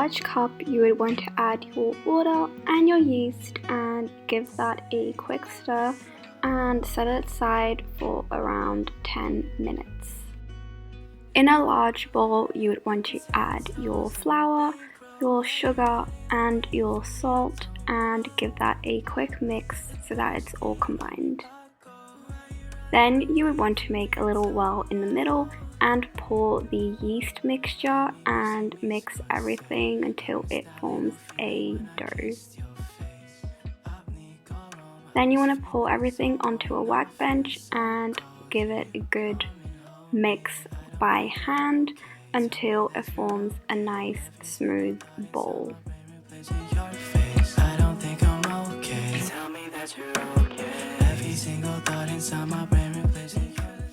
large cup, you would want to add your water and your yeast and give that a quick stir and set it aside for around 10 minutes. In a large bowl, you would want to add your flour, your sugar and your salt and give that a quick mix so that it's all combined. Then you would want to make a little well in the middle and pour the yeast mixture and mix everything until it forms a dough. Then you want to pour everything onto a workbench and give it a good mix by hand until it forms a nice smooth ball.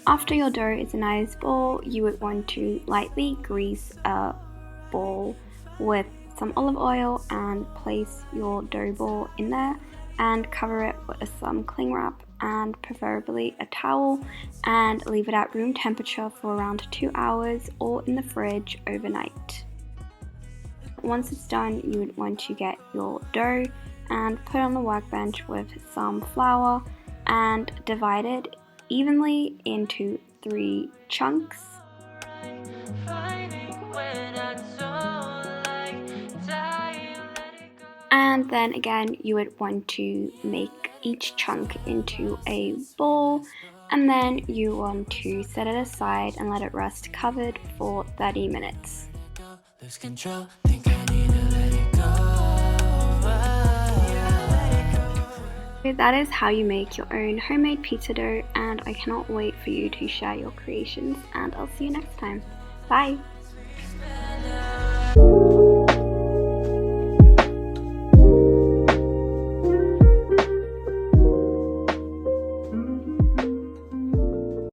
After your dough is a nice ball, you would want to lightly grease a ball with some olive oil and place your dough ball in there and cover it with some cling wrap and preferably a towel and leave it at room temperature for around 2 hours or in the fridge overnight. Once it's done, you would want to get your dough and put it on the workbench with some flour and divide it evenly into 3 chunks. And then again, you would want to make each chunk into a ball, and then you want to set it aside and let it rest covered for 30 minutes. So that is how you make your own homemade pizza dough, and I cannot wait for you to share your creations, and I'll see you next time. Bye!